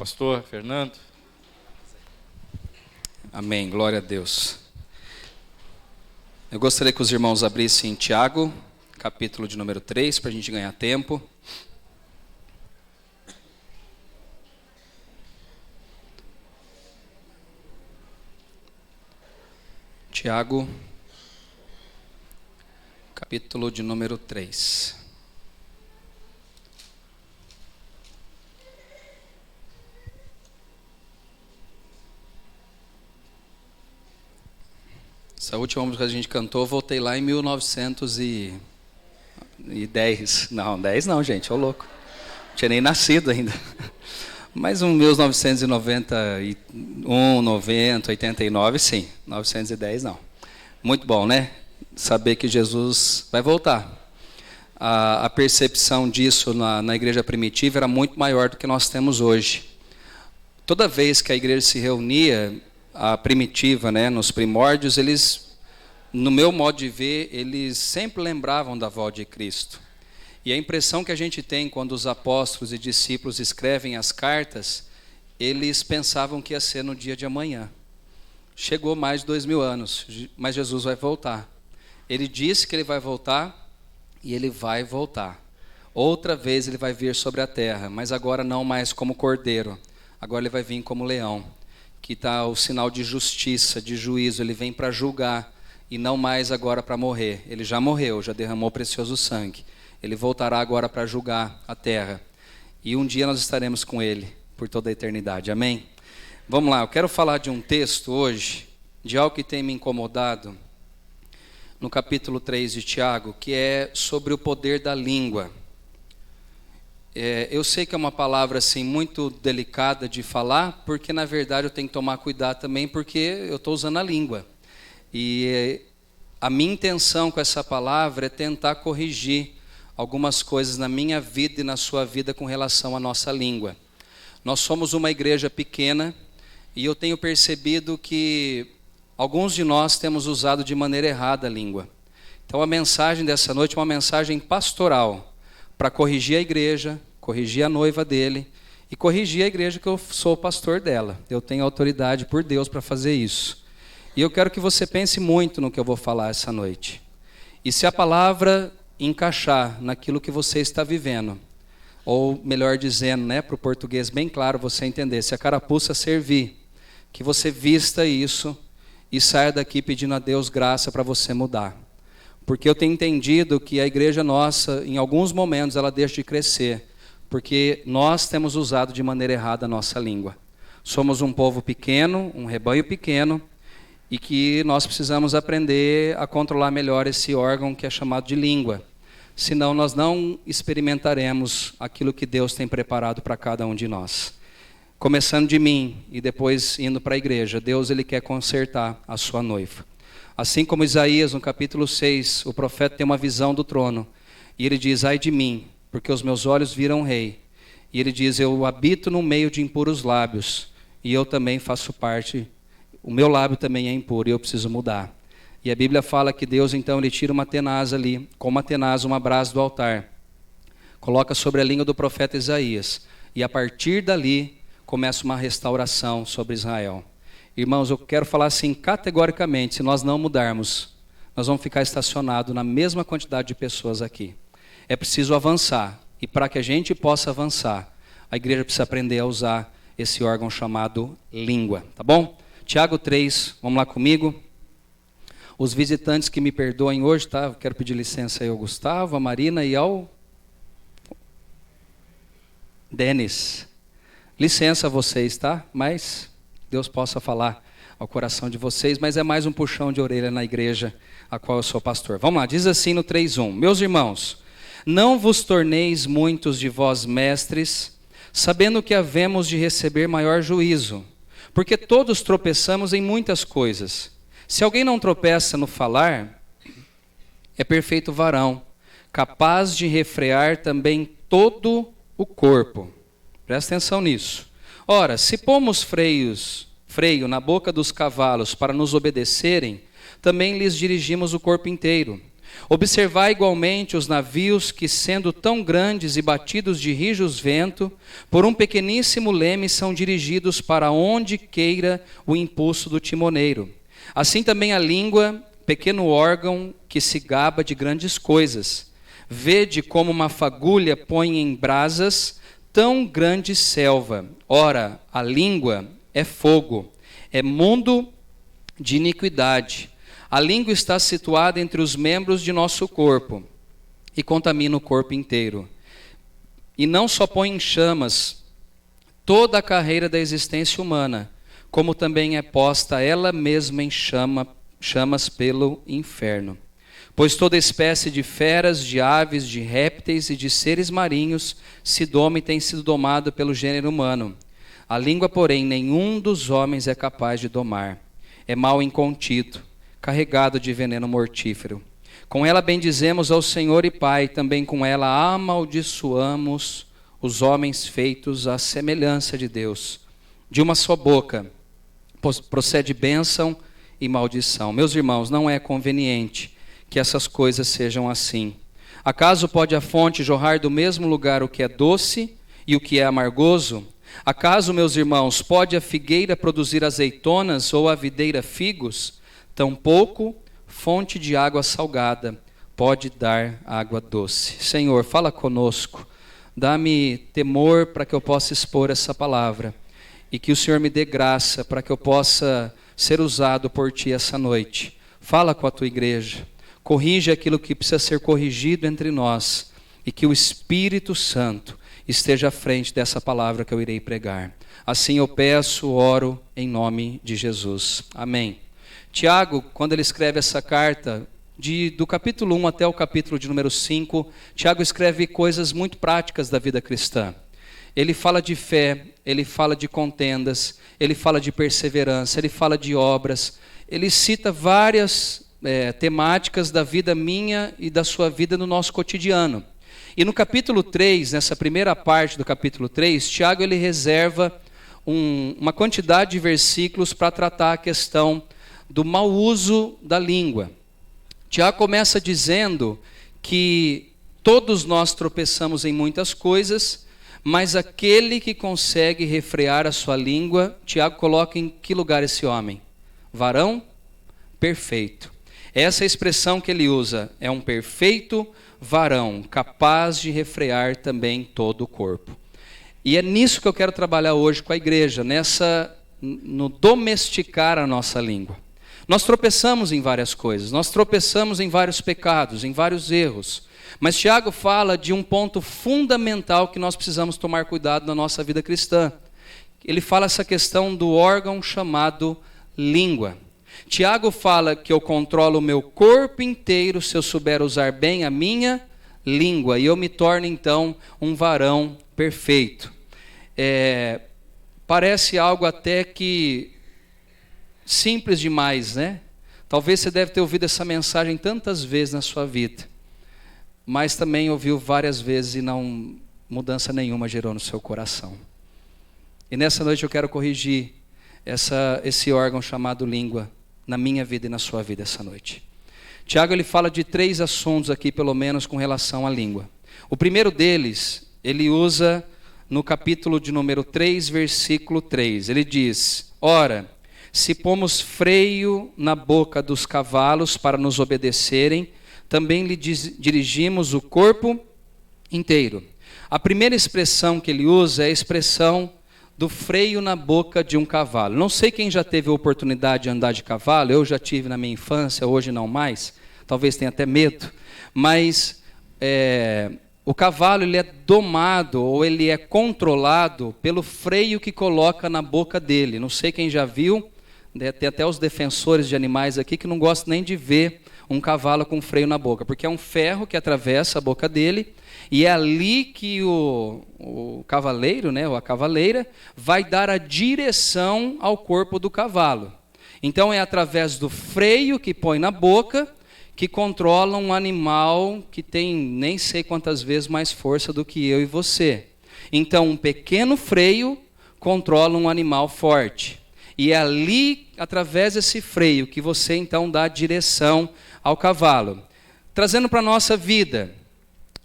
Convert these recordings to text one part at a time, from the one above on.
pastor Fernando. Amém, glória a Deus. Eu gostaria que os irmãos abrissem Tiago, capítulo de número 3, para a gente ganhar tempo. Tiago, capítulo de número 3. Essa última música que a gente cantou, eu voltei lá em 1910. Não, 10 não, gente, ô louco. Não tinha nem nascido ainda. Mas uns 1991, 90, 89, sim. 910 não. Muito bom, né? Saber que Jesus vai voltar. A percepção disso na igreja primitiva era muito maior do que nós temos hoje. Toda vez que a igreja se reunia, a primitiva, né, nos primórdios, eles, no meu modo de ver, eles sempre lembravam da volta de Cristo. E a impressão que a gente tem quando os apóstolos e discípulos escrevem as cartas, eles pensavam que ia ser no dia de amanhã. Chegou mais de 2000 anos, mas Jesus vai voltar. Ele disse que ele vai voltar e ele vai voltar. Outra vez ele vai vir sobre a terra, mas agora não mais como cordeiro, agora ele vai vir como leão. Que está o sinal de justiça, de juízo, ele vem para julgar e não mais agora para morrer. Ele já morreu, já derramou precioso sangue. Ele voltará agora para julgar a terra. E um dia nós estaremos com ele por toda a eternidade. Amém? Vamos lá, eu quero falar de um texto hoje, de algo que tem me incomodado, no capítulo 3 de Tiago, que é sobre o poder da língua. Eu sei que é uma palavra assim, muito delicada de falar, porque na verdade eu tenho que tomar cuidado também, porque eu estou usando a língua. E a minha intenção com essa palavra é tentar corrigir algumas coisas na minha vida e na sua vida com relação à nossa língua. Nós somos uma igreja pequena e eu tenho percebido que alguns de nós temos usado de maneira errada a língua. Então a mensagem dessa noite é uma mensagem pastoral, para corrigir a igreja, corrigir a noiva dele e corrigir a igreja que eu sou o pastor dela. Eu tenho autoridade por Deus para fazer isso. E eu quero que você pense muito no que eu vou falar essa noite. E se a palavra encaixar naquilo que você está vivendo, ou melhor dizendo, né, para o português bem claro você entender, se a carapuça servir, que você vista isso e saia daqui pedindo a Deus graça para você mudar. Porque eu tenho entendido que a igreja nossa, em alguns momentos, ela deixa de crescer, porque nós temos usado de maneira errada a nossa língua. Somos um povo pequeno, um rebanho pequeno, e que nós precisamos aprender a controlar melhor esse órgão que é chamado de língua. Senão nós não experimentaremos aquilo que Deus tem preparado para cada um de nós. Começando de mim e depois indo para a igreja, Deus ele quer consertar a sua noiva. Assim como Isaías, no capítulo 6, o profeta tem uma visão do trono. E ele diz, ai de mim, porque os meus olhos viram o rei. E ele diz, eu habito no meio de impuros lábios. E eu também faço parte, o meu lábio também é impuro e eu preciso mudar. E a Bíblia fala que Deus, então, ele tira uma tenaz ali, com uma tenaz, uma brasa do altar. Coloca sobre a língua do profeta Isaías. E a partir dali, começa uma restauração sobre Israel. Irmãos, eu quero falar assim categoricamente, se nós não mudarmos, nós vamos ficar estacionados na mesma quantidade de pessoas aqui. É preciso avançar, e para que a gente possa avançar, a igreja precisa aprender a usar esse órgão chamado língua, tá bom? Tiago 3, vamos lá comigo. Os visitantes que me perdoem hoje, tá? Eu quero pedir licença aí ao Gustavo, a Marina e ao Denis. Licença a vocês, tá? Mas Deus possa falar ao coração de vocês, mas é mais um puxão de orelha na igreja a qual eu sou pastor. Vamos lá, diz assim no 3:1. Meus irmãos, não vos torneis muitos de vós mestres, sabendo que havemos de receber maior juízo, porque todos tropeçamos em muitas coisas. Se alguém não tropeça no falar, é perfeito varão, capaz de refrear também todo o corpo. Presta atenção nisso. Ora, se pomos freio na boca dos cavalos para nos obedecerem, também lhes dirigimos o corpo inteiro. Observai igualmente os navios que, sendo tão grandes e batidos de rijos vento, por um pequeníssimo leme são dirigidos para onde queira o impulso do timoneiro. Assim também a língua, pequeno órgão que se gaba de grandes coisas. Vede como uma fagulha põe em brasas tão grande selva. Ora, a língua é fogo, é mundo de iniquidade. A língua está situada entre os membros de nosso corpo e contamina o corpo inteiro. E não só põe em chamas toda a carreira da existência humana, como também é posta ela mesma em chamas pelo inferno. Pois toda espécie de feras, de aves, de répteis e de seres marinhos se doma e tem sido domado pelo gênero humano. A língua, porém, nenhum dos homens é capaz de domar. É mal incontido, carregado de veneno mortífero. Com ela bendizemos ao Senhor e Pai, também com ela amaldiçoamos os homens feitos à semelhança de Deus. De uma só boca procede bênção e maldição. Meus irmãos, não é conveniente que essas coisas sejam assim. Acaso pode a fonte jorrar do mesmo lugar o que é doce e o que é amargoso? Acaso, meus irmãos, pode a figueira produzir azeitonas ou a videira figos? Tampouco fonte de água salgada pode dar água doce. Senhor, fala conosco, dá-me temor para que eu possa expor essa palavra e que o Senhor me dê graça para que eu possa ser usado por Ti essa noite. Fala com a Tua igreja, corrige aquilo que precisa ser corrigido entre nós e que o Espírito Santo esteja à frente dessa palavra que eu irei pregar. Assim eu peço, oro em nome de Jesus. Amém. Tiago, quando ele escreve essa carta, do capítulo 1 até o capítulo de número 5, Tiago escreve coisas muito práticas da vida cristã. Ele fala de fé, ele fala de contendas, ele fala de perseverança, ele fala de obras, ele cita várias temáticas da vida minha e da sua vida no nosso cotidiano. E no capítulo 3, nessa primeira parte do capítulo 3, Tiago ele reserva uma quantidade de versículos para tratar a questão do mau uso da língua. Tiago começa dizendo que todos nós tropeçamos em muitas coisas, mas aquele que consegue refrear a sua língua, Tiago coloca em que lugar esse homem? Varão perfeito. Essa expressão que ele usa é um perfeito varão, capaz de refrear também todo o corpo. E é nisso que eu quero trabalhar hoje com a igreja, no domesticar a nossa língua. Nós tropeçamos em várias coisas, nós tropeçamos em vários pecados, em vários erros. Mas Tiago fala de um ponto fundamental que nós precisamos tomar cuidado na nossa vida cristã. Ele fala essa questão do órgão chamado língua. Tiago fala que eu controlo o meu corpo inteiro se eu souber usar bem a minha língua. E eu me torno então um varão perfeito. Parece algo até que simples demais, né? Talvez você deve ter ouvido essa mensagem tantas vezes na sua vida, mas também ouviu várias vezes e não mudança nenhuma gerou no seu coração. E nessa noite eu quero corrigir esse órgão chamado língua na minha vida e na sua vida essa noite. Tiago ele fala de 3 assuntos aqui, pelo menos, com relação à língua. O primeiro deles, ele usa no capítulo de número 3, versículo 3. Ele diz: ora, se pomos freio na boca dos cavalos para nos obedecerem, também lhe dirigimos o corpo inteiro. A primeira expressão que ele usa é a expressão do freio na boca de um cavalo. Não sei quem já teve a oportunidade de andar de cavalo, eu já tive na minha infância, hoje não mais, talvez tenha até medo, mas o cavalo ele é domado ou ele é controlado pelo freio que coloca na boca dele. Não sei quem já viu, tem até os defensores de animais aqui que não gostam nem de ver um cavalo com freio na boca, porque é um ferro que atravessa a boca dele e é ali que o cavaleiro, né, ou a cavaleira, vai dar a direção ao corpo do cavalo. Então é através do freio que põe na boca que controla um animal que tem nem sei quantas vezes mais força do que eu e você. Então um pequeno freio controla um animal forte. E é ali, através desse freio, que você então dá direção ao cavalo. trazendo para a nossa vida,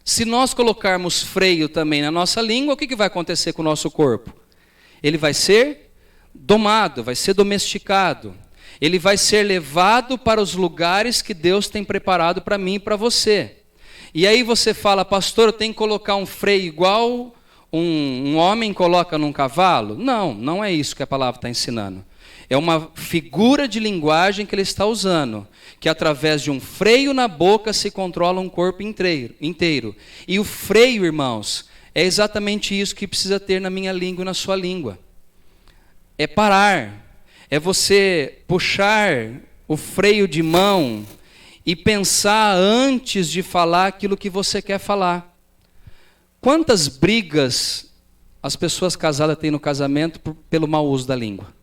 se nós colocarmos freio também na nossa língua, o que vai acontecer com o nosso corpo? Ele vai ser domado, vai ser domesticado. Ele vai ser levado para os lugares que Deus tem preparado para mim e para você. E aí você fala, pastor, eu tenho que colocar um freio igual um homem coloca num cavalo? Não, não é isso que a palavra está ensinando. É uma figura de linguagem que ele está usando, que através de um freio na boca se controla um corpo inteiro. E o freio, irmãos, é exatamente isso que precisa ter na minha língua e na sua língua. É parar, é você puxar o freio de mão e pensar antes de falar aquilo que você quer falar. Quantas brigas as pessoas casadas têm no casamento pelo mau uso da língua?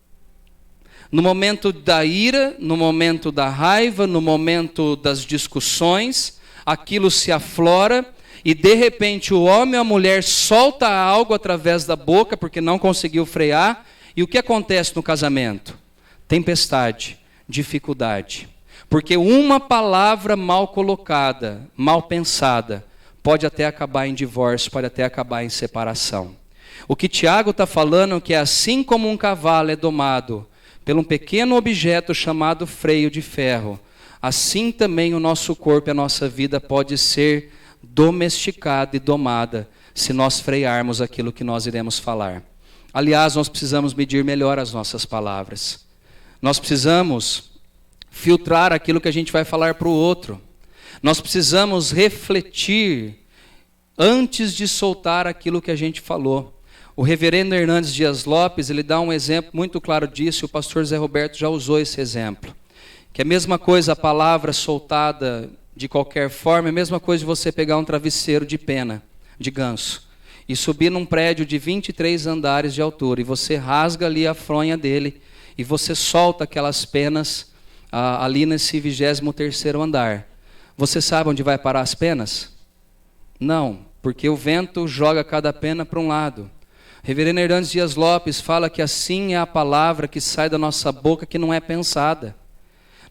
No momento da ira, no momento da raiva, no momento das discussões, aquilo se aflora e de repente o homem ou a mulher solta algo através da boca porque não conseguiu frear. E o que acontece no casamento? Tempestade, dificuldade. Porque uma palavra mal colocada, mal pensada, pode até acabar em divórcio, pode até acabar em separação. O que Tiago está falando é que assim como um cavalo é domado por um pequeno objeto chamado freio de ferro, assim também o nosso corpo e a nossa vida pode ser domesticada e domada se nós frearmos aquilo que nós iremos falar. Aliás, nós precisamos medir melhor as nossas palavras. Nós precisamos filtrar aquilo que a gente vai falar para o outro. Nós precisamos refletir antes de soltar aquilo que a gente falou. O reverendo Hernandes Dias Lopes, ele dá um exemplo muito claro disso, e o pastor Zé Roberto já usou esse exemplo. Que é a mesma coisa a palavra soltada de qualquer forma, é a mesma coisa de você pegar um travesseiro de pena, de ganso, e subir num prédio de 23 andares de altura, e você rasga ali a fronha dele, e você solta aquelas penas ali nesse 23º andar. Você sabe onde vai parar as penas? Não, porque o vento joga cada pena para um lado. Reverendo Hernandes Dias Lopes fala que assim é a palavra que sai da nossa boca que não é pensada.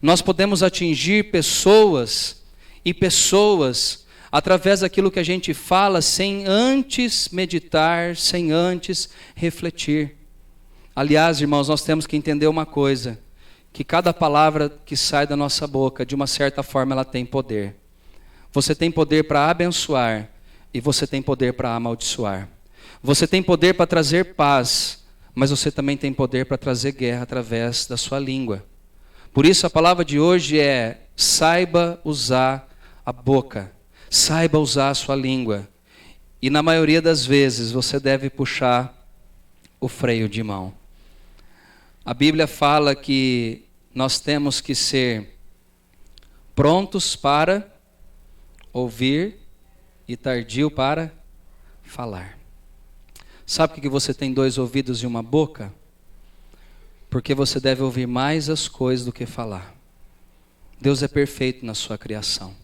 Nós podemos atingir pessoas e pessoas através daquilo que a gente fala sem antes meditar, sem antes refletir. Aliás, irmãos, nós temos que entender uma coisa, que cada palavra que sai da nossa boca, de uma certa forma, ela tem poder. Você tem poder para abençoar e você tem poder para amaldiçoar. Você tem poder para trazer paz, mas você também tem poder para trazer guerra através da sua língua. Por isso a palavra de hoje é: saiba usar a boca, saiba usar a sua língua. E na maioria das vezes você deve puxar o freio de mão. A Bíblia fala que nós temos que ser prontos para ouvir e tardio para falar. Sabe por que você tem 2 ouvidos e uma boca? Porque você deve ouvir mais as coisas do que falar. Deus é perfeito na sua criação.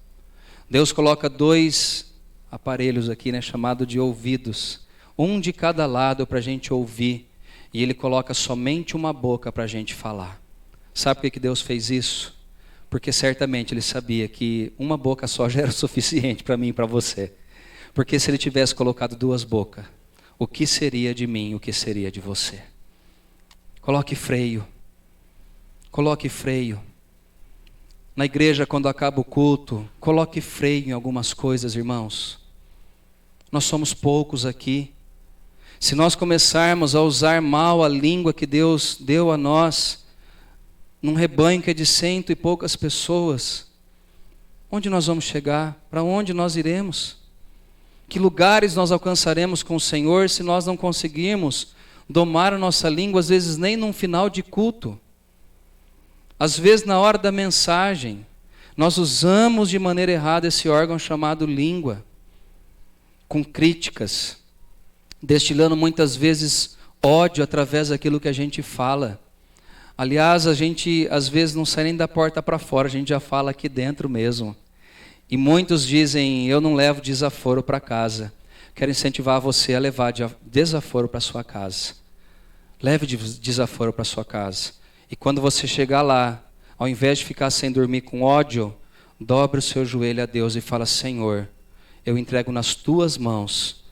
Deus coloca 2 aparelhos aqui, chamado de ouvidos. Um de cada lado para a gente ouvir. E Ele coloca somente uma boca para a gente falar. Sabe por que Deus fez isso? Porque certamente Ele sabia que uma boca só já era suficiente para mim e para você. Porque se Ele tivesse colocado 2 bocas, o que seria de mim, o que seria de você? Coloque freio. Coloque freio. Na igreja, quando acaba o culto, coloque freio em algumas coisas, irmãos. Nós somos poucos aqui. Se nós começarmos a usar mal a língua que Deus deu a nós, num rebanho que é de 100 e poucas pessoas, onde nós vamos chegar? Para onde nós iremos? Que lugares nós alcançaremos com o Senhor se nós não conseguirmos domar a nossa língua, às vezes nem num final de culto? Às vezes na hora da mensagem, nós usamos de maneira errada esse órgão chamado língua, com críticas, destilando muitas vezes ódio através daquilo que a gente fala. Aliás, a gente às vezes não sai nem da porta para fora, a gente já fala aqui dentro mesmo. E muitos dizem: eu não levo desaforo para casa. Quero incentivar você a levar desaforo para sua casa. Leve desaforo para sua casa. E quando você chegar lá, ao invés de ficar sem dormir com ódio, dobre o seu joelho a Deus e fala: Senhor, eu entrego nas tuas mãos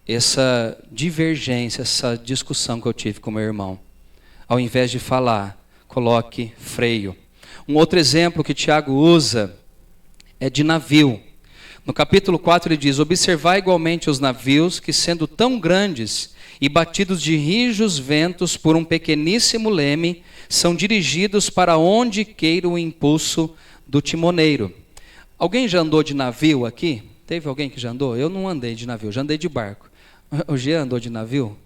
essa divergência, essa discussão que eu tive com meu irmão. Ao invés de falar, coloque freio. Um outro exemplo que Tiago usa é de navio. No capítulo 4 ele diz: observai igualmente os navios, que sendo tão grandes e batidos de rijos ventos por um pequeníssimo leme, são dirigidos para onde queira o impulso do timoneiro. Alguém já andou de navio aqui? Teve alguém que já andou? Eu não andei de navio, já andei de barco. O Jean andou de navio?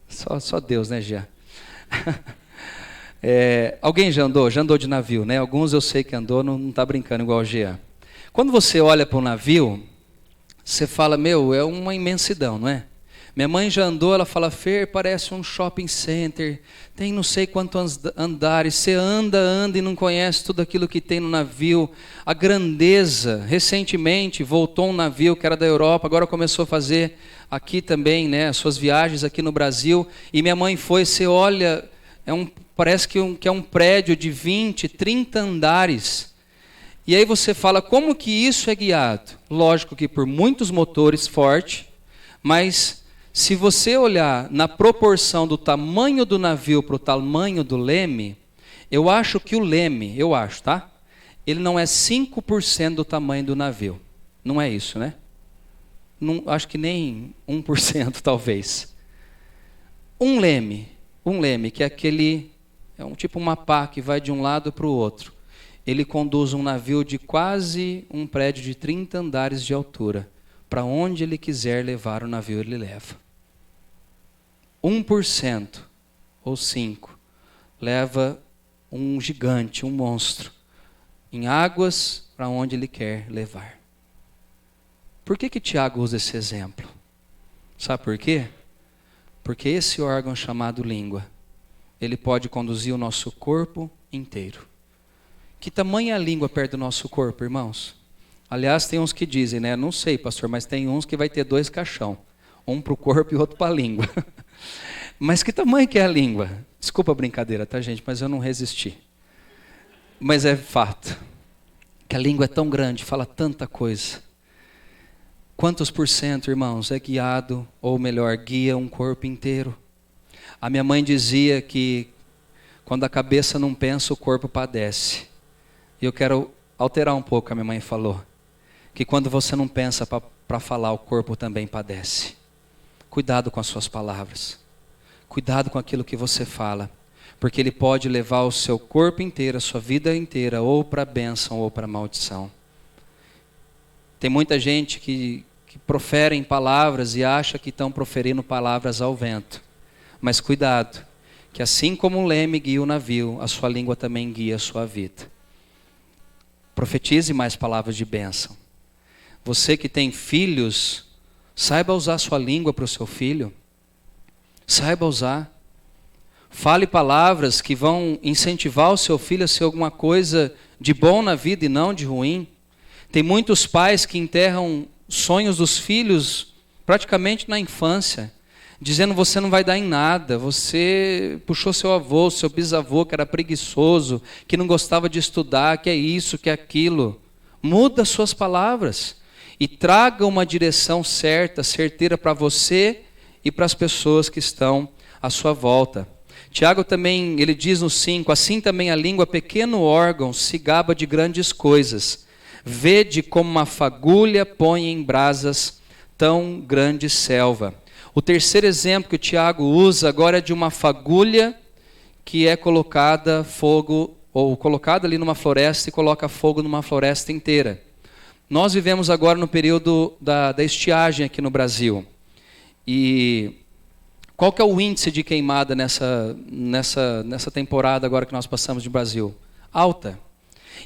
Só Deus, né, Jean? Alguém já andou de navio, né? Alguns eu sei que andou, não está brincando igual o Jean. Quando você olha para o navio, você fala: meu, é uma imensidão, não é? Minha mãe já andou, ela fala: Fer, parece um shopping center, tem não sei quantos andares, você anda e não conhece tudo aquilo que tem no navio, a grandeza. Recentemente voltou um navio que era da Europa, agora começou a fazer aqui também, né, as suas viagens aqui no Brasil, e minha mãe foi, você olha, parece que é um prédio de 20, 30 andares, e aí você fala: como que isso é guiado? Lógico que por muitos motores fortes, mas se você olhar na proporção do tamanho do navio para o tamanho do leme, eu acho que o leme, tá? Ele não é 5% do tamanho do navio. Não é isso, né? Não, acho que nem 1% talvez. Um leme, que é tipo uma pá que vai de um lado para o outro. Ele conduz um navio de quase um prédio de 30 andares de altura. Para onde ele quiser levar o navio, ele leva. 1% ou 5% leva um gigante, um monstro, em águas para onde ele quer levar. Por que Tiago usa esse exemplo? Sabe por quê? Porque esse órgão chamado língua, ele pode conduzir o nosso corpo inteiro. Que tamanho é a língua perto do nosso corpo, irmãos? Aliás, tem uns que dizem, né? Não sei, pastor, mas tem uns que vai ter 2 caixão. Um para o corpo e outro para a língua. Mas que tamanho que é a língua? Desculpa a brincadeira, tá, gente? Mas eu não resisti. Mas é fato. Que a língua é tão grande, fala tanta coisa. Quantos por cento, irmãos, é guiado, ou melhor, guia um corpo inteiro? A minha mãe dizia que quando a cabeça não pensa, o corpo padece. E eu quero alterar um pouco o que a minha mãe falou. Que quando você não pensa para falar, o corpo também padece. Cuidado com as suas palavras. Cuidado com aquilo que você fala. Porque ele pode levar o seu corpo inteiro, a sua vida inteira, ou para a bênção ou para a maldição. Tem muita gente que proferem palavras e acha que estão proferindo palavras ao vento. Mas cuidado, que assim como um leme guia o navio, a sua língua também guia a sua vida. Profetize mais palavras de bênção. Você que tem filhos, saiba usar a sua língua para o seu filho. Saiba usar. Fale palavras que vão incentivar o seu filho a ser alguma coisa de bom na vida e não de ruim. Tem muitos pais que enterram sonhos dos filhos praticamente na infância, dizendo: você não vai dar em nada, você puxou seu avô, seu bisavô que era preguiçoso, que não gostava de estudar, que é isso, que é aquilo. Muda suas palavras e traga uma direção certa, certeira para você e para as pessoas que estão à sua volta. Tiago também, ele diz no 5, assim também a língua, pequeno órgão, se gaba de grandes coisas. Vede como uma fagulha põe em brasas tão grande selva. O terceiro exemplo que o Tiago usa agora é de uma fagulha que é colocada fogo, ou colocada ali numa floresta e coloca fogo numa floresta inteira. Nós vivemos agora no período da estiagem aqui no Brasil. E qual que é o índice de queimada nessa temporada agora que nós passamos no Brasil? Alta.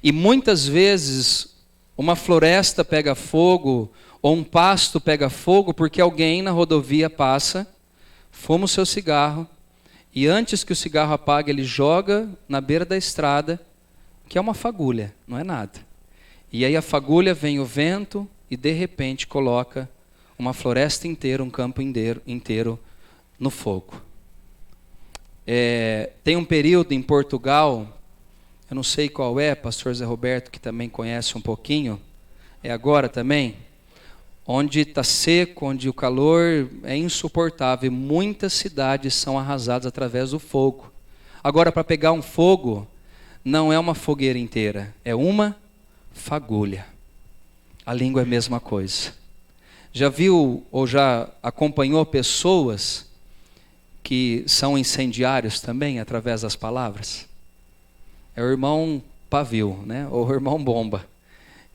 E muitas vezes uma floresta pega fogo ou um pasto pega fogo porque alguém na rodovia passa, fuma o seu cigarro e antes que o cigarro apague ele joga na beira da estrada, que é uma fagulha, não é nada. E aí a fagulha vem o vento e de repente coloca uma floresta inteira, um campo inteiro no fogo. Tem um período em Portugal, eu não sei qual é, pastor Zé Roberto, que também conhece um pouquinho, é agora também, onde está seco, onde o calor é insuportável, e muitas cidades são arrasadas através do fogo. Agora, para pegar um fogo, não é uma fogueira inteira, é uma fagulha. A língua é a mesma coisa. Já viu ou já acompanhou pessoas que são incendiários também através das palavras? É o irmão pavio, né? Ou o irmão bomba.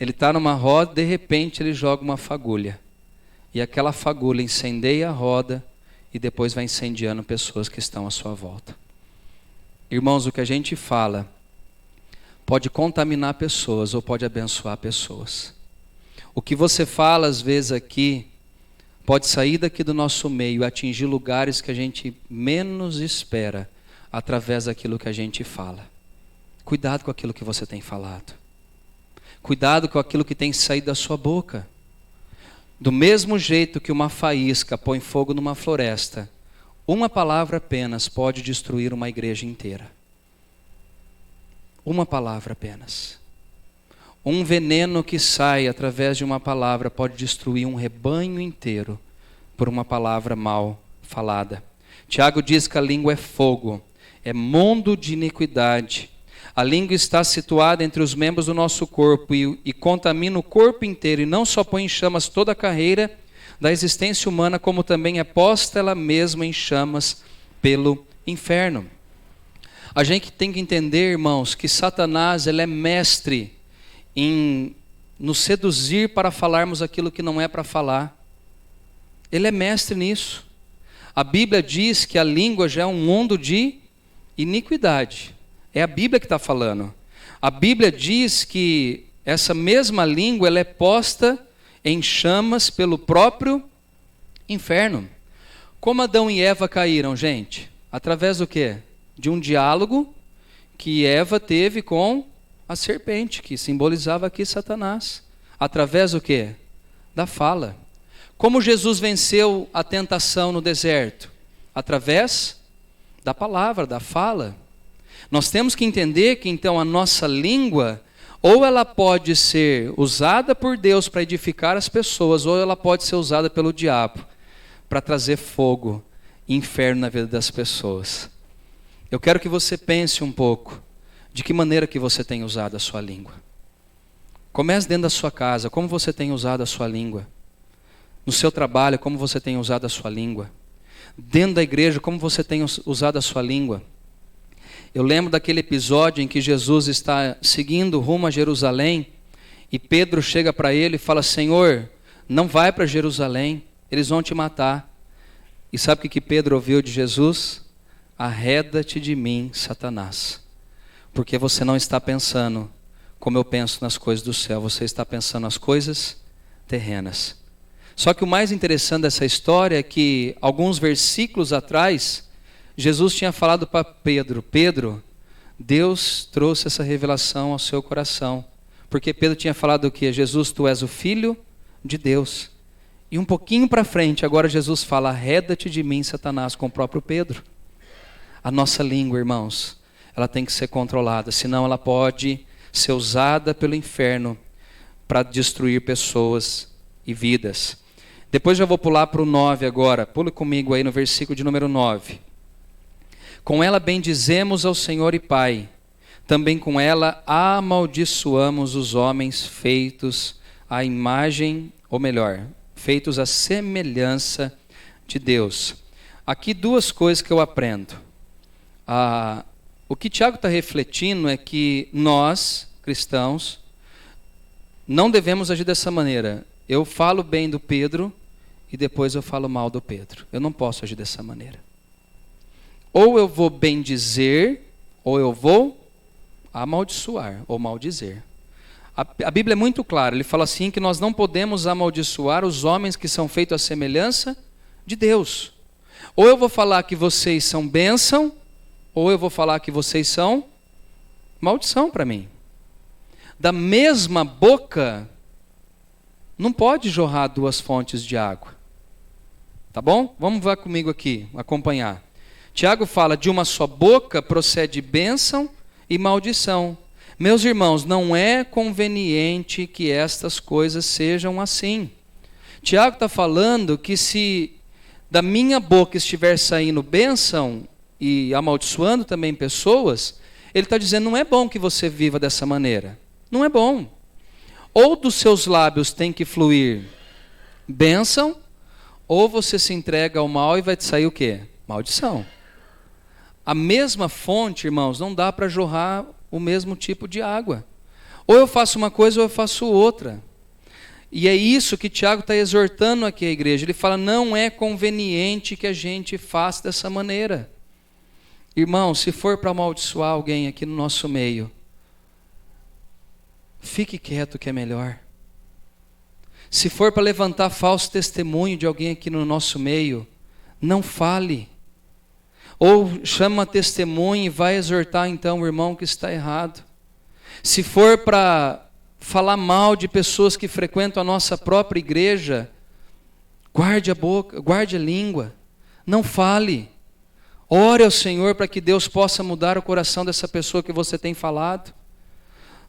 Ele está numa roda, de repente ele joga uma fagulha. E aquela fagulha incendeia a roda e depois vai incendiando pessoas que estão à sua volta. Irmãos, o que a gente fala pode contaminar pessoas ou pode abençoar pessoas. O que você fala às vezes aqui pode sair daqui do nosso meio e atingir lugares que a gente menos espera através daquilo que a gente fala. Cuidado com aquilo que você tem falado. Cuidado com aquilo que tem saído da sua boca. Do mesmo jeito que uma faísca põe fogo numa floresta, uma palavra apenas pode destruir uma igreja inteira. Uma palavra apenas. Um veneno que sai através de uma palavra pode destruir um rebanho inteiro por uma palavra mal falada. Tiago diz que a língua é fogo, é mundo de iniquidade. A língua está situada entre os membros do nosso corpo e contamina o corpo inteiro, e não só põe em chamas toda a carreira da existência humana, como também é posta ela mesma em chamas pelo inferno. A gente tem que entender, irmãos, que Satanás ele é mestre em nos seduzir para falarmos aquilo que não é para falar. Ele é mestre nisso. A Bíblia diz que a língua já é um mundo de iniquidade. É a Bíblia que está falando. A Bíblia diz que essa mesma língua ela é posta em chamas pelo próprio inferno. Como Adão e Eva caíram, gente? Através do quê? De um diálogo que Eva teve com a serpente, que simbolizava aqui Satanás. Através do quê? Da fala. Como Jesus venceu a tentação no deserto? Através da palavra, da fala. Nós temos que entender que então a nossa língua, ou ela pode ser usada por Deus para edificar as pessoas, ou ela pode ser usada pelo diabo para trazer fogo e inferno na vida das pessoas. Eu quero que você pense um pouco de que maneira que você tem usado a sua língua. Comece dentro da sua casa, como você tem usado a sua língua. No seu trabalho, como você tem usado a sua língua. Dentro da igreja, como você tem usado a sua língua. Eu lembro daquele episódio em que Jesus está seguindo rumo a Jerusalém e Pedro chega para ele e fala: Senhor, não vai para Jerusalém, eles vão te matar. E sabe o que Pedro ouviu de Jesus? Arreda-te de mim, Satanás, porque você não está pensando como eu penso nas coisas do céu, você está pensando nas coisas terrenas. Só que o mais interessante dessa história é que alguns versículos atrás, Jesus tinha falado para Pedro: Pedro, Deus trouxe essa revelação ao seu coração. Porque Pedro tinha falado o quê? Jesus, tu és o Filho de Deus. E um pouquinho para frente, agora Jesus fala: arreda-te de mim, Satanás, com o próprio Pedro. A nossa língua, irmãos, ela tem que ser controlada, senão ela pode ser usada pelo inferno para destruir pessoas e vidas. Depois já vou pular para o 9 agora. Pule comigo aí no versículo de número 9. Com ela bendizemos ao Senhor e Pai. Também com ela amaldiçoamos os homens feitos à imagem, ou melhor, feitos à semelhança de Deus. Aqui duas coisas que eu aprendo. O que Tiago está refletindo é que nós, cristãos, não devemos agir dessa maneira. Eu falo bem do Pedro e depois eu falo mal do Pedro. Eu não posso agir dessa maneira. Ou eu vou bendizer, ou eu vou amaldiçoar, ou maldizer. A Bíblia é muito clara, ele fala assim que nós não podemos amaldiçoar os homens que são feitos à semelhança de Deus. Ou eu vou falar que vocês são bênção, ou eu vou falar que vocês são maldição para mim. Da mesma boca, não pode jorrar duas fontes de água. Tá bom? Vamos ver comigo aqui, acompanhar. Tiago fala: de uma só boca procede bênção e maldição. Meus irmãos, não é conveniente que estas coisas sejam assim. Tiago está falando que se da minha boca estiver saindo bênção e amaldiçoando também pessoas, ele está dizendo, não é bom que você viva dessa maneira. Não é bom. Ou dos seus lábios tem que fluir bênção, ou você se entrega ao mal e vai te sair o quê? Maldição. A mesma fonte, irmãos, não dá para jorrar o mesmo tipo de água. Ou eu faço uma coisa ou eu faço outra. E é isso que Tiago está exortando aqui a igreja. Ele fala, não é conveniente que a gente faça dessa maneira. Irmão, se for para amaldiçoar alguém aqui no nosso meio, fique quieto que é melhor. Se for para levantar falso testemunho de alguém aqui no nosso meio, não fale. Ou chama a testemunha e vai exortar então o irmão que está errado. Se for para falar mal de pessoas que frequentam a nossa própria igreja, guarde a boca, guarde a língua, não fale. Ore ao Senhor para que Deus possa mudar o coração dessa pessoa que você tem falado.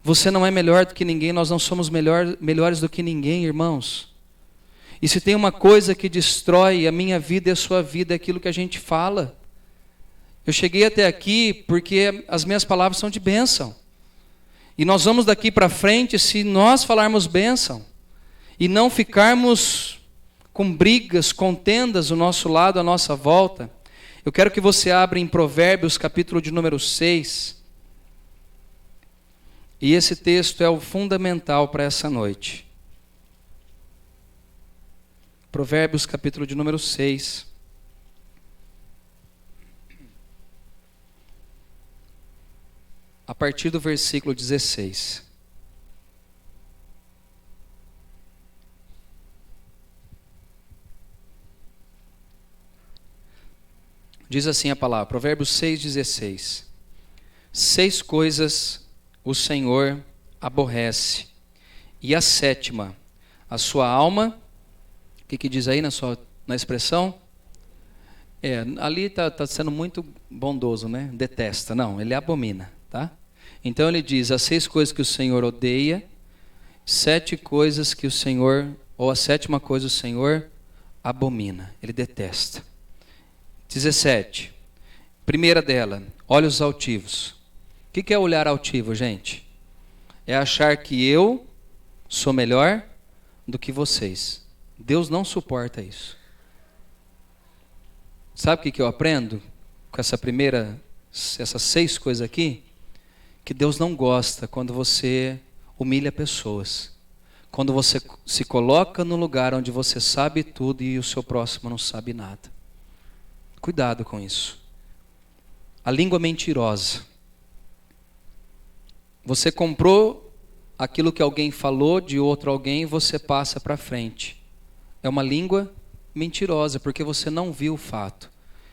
Você não é melhor do que ninguém, nós não somos melhores do que ninguém, irmãos. E se tem uma coisa que destrói a minha vida e a sua vida, é aquilo que a gente fala. Eu cheguei até aqui porque as minhas palavras são de bênção. E nós vamos daqui para frente se nós falarmos bênção. E não ficarmos com brigas, contendas do nosso lado, à nossa volta. Eu quero que você abra em Provérbios, capítulo de número 6. E esse texto é o fundamental para essa noite. Provérbios, capítulo de número 6. A partir do versículo 16. Diz assim a palavra, Provérbios 6,16. 6 coisas o Senhor aborrece, e a 7ª, a sua alma, o que diz aí na expressão? Ali está sendo muito bondoso, né? Detesta, não, ele abomina, tá? Então ele diz, as 6 coisas que o Senhor odeia, 7 coisas que o Senhor, ou a 7ª coisa o Senhor abomina, ele detesta. 17, primeira dela, olhos altivos. O que é olhar altivo, gente? É achar que eu sou melhor do que vocês. Deus não suporta isso. Sabe o que eu aprendo com essas 6 coisas aqui? Que Deus não gosta quando você humilha pessoas. Quando você se coloca no lugar onde você sabe tudo e o seu próximo não sabe nada. Cuidado com isso. A língua mentirosa. Você comprou aquilo que alguém falou de outro alguém e você passa para frente. É uma língua mentirosa, porque você não viu o fato.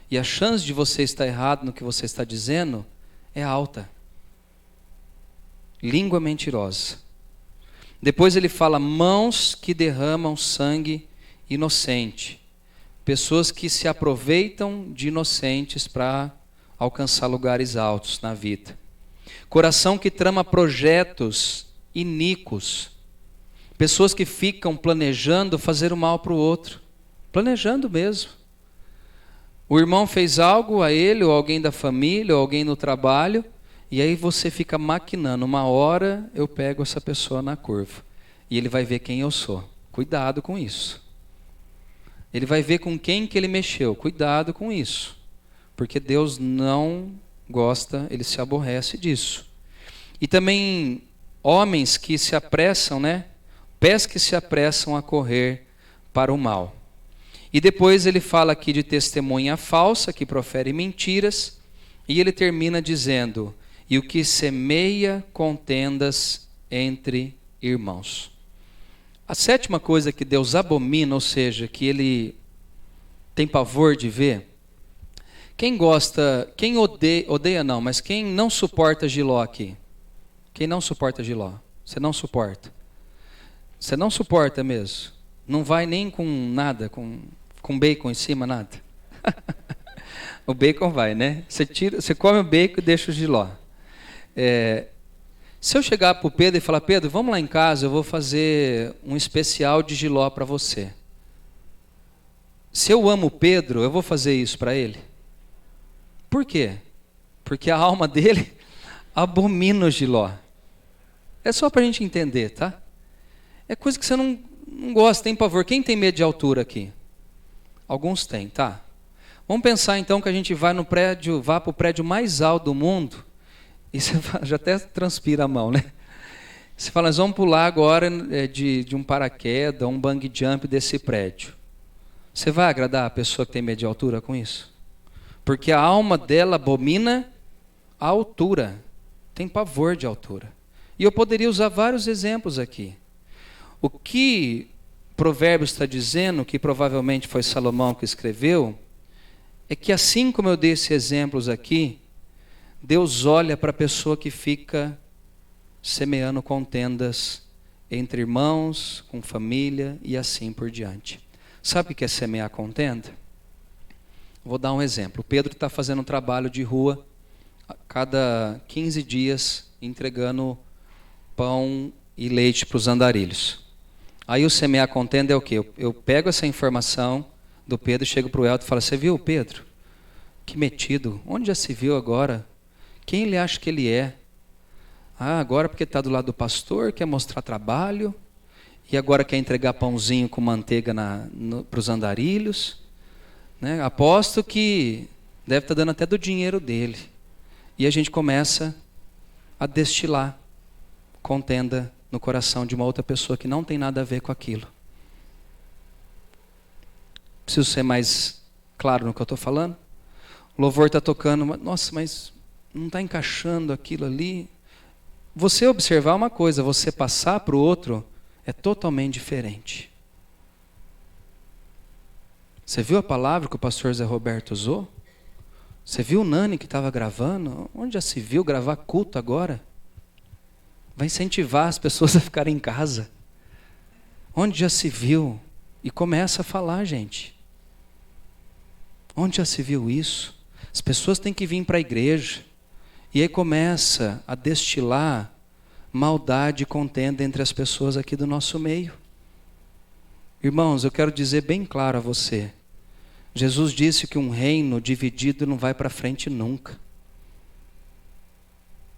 E a chance de você estar errado no que você está dizendo é alta. Língua mentirosa. Depois ele fala, mãos que derramam sangue inocente. Pessoas que se aproveitam de inocentes para alcançar lugares altos na vida. Coração que trama projetos iníquos. Pessoas que ficam planejando fazer o mal para o outro. Planejando mesmo. O irmão fez algo a ele, ou alguém da família, ou alguém no trabalho, e aí você fica maquinando. Uma hora eu pego essa pessoa na curva. E ele vai ver quem eu sou. Cuidado com isso. Ele vai ver com quem que ele mexeu. Cuidado com isso. Porque Deus não gosta, ele se aborrece disso. E também homens que se apressam, né? Pés que se apressam a correr para o mal. E depois ele fala aqui de testemunha falsa, que profere mentiras. E ele termina dizendo, e o que semeia contendas entre irmãos. A 7ª coisa que Deus abomina, ou seja, que ele tem pavor de ver. Quem gosta, quem odeia não, mas quem não suporta jiló aqui? Quem não suporta jiló? Você não suporta. Você não suporta mesmo. Não vai nem com nada, com bacon em cima, nada. O bacon vai, né? Você come o bacon e deixa o jiló. Se eu chegar para o Pedro e falar, Pedro, vamos lá em casa, eu vou fazer um especial de jiló para você. Se eu amo o Pedro, eu vou fazer isso para ele? Por quê? Porque a alma dele abomina o jiló. É só para a gente entender, tá? É coisa que você não gosta, tem pavor. Quem tem medo de altura aqui? Alguns têm, tá? Vamos pensar então que a gente vai para o prédio mais alto do mundo, e você já até transpira a mão, né? Você fala, nós vamos pular agora de um paraquedas, um bungee jump desse prédio. Você vai agradar a pessoa que tem medo de altura com isso? Porque a alma dela abomina a altura, tem pavor de altura. E eu poderia usar vários exemplos aqui. O que Provérbios está dizendo, que provavelmente foi Salomão que escreveu, é que assim como eu dei esses exemplos aqui, Deus olha para a pessoa que fica semeando contendas entre irmãos, com família e assim por diante. Sabe o que é semear contenda? Vou dar um exemplo. O Pedro está fazendo um trabalho de rua, a cada 15 dias, entregando pão e leite para os andarilhos. Aí o semear contenda é o quê? Eu pego essa informação do Pedro e chego para o Elton e falo, você viu o Pedro? Que metido. Onde já se viu agora? Quem ele acha que ele é? Ah, agora porque está do lado do pastor, quer mostrar trabalho, e agora quer entregar pãozinho com manteiga para os andarilhos. Né? Aposto que deve estar dando até do dinheiro dele. E a gente começa a destilar contenda no coração de uma outra pessoa que não tem nada a ver com aquilo. Preciso ser mais claro no que eu estou falando? O louvor está tocando, nossa, mas não está encaixando aquilo ali. Você observar uma coisa, você passar para o outro, é totalmente diferente. Você viu a palavra que o pastor Zé Roberto usou? Você viu o Nani que estava gravando? Onde já se viu gravar culto agora? Vai incentivar as pessoas a ficarem em casa. Onde já se viu? E começa a falar, gente. Onde já se viu isso? As pessoas têm que vir para a igreja. E aí começa a destilar maldade e contenda entre as pessoas aqui do nosso meio. Irmãos, eu quero dizer bem claro a você. Jesus disse que um reino dividido não vai para frente nunca.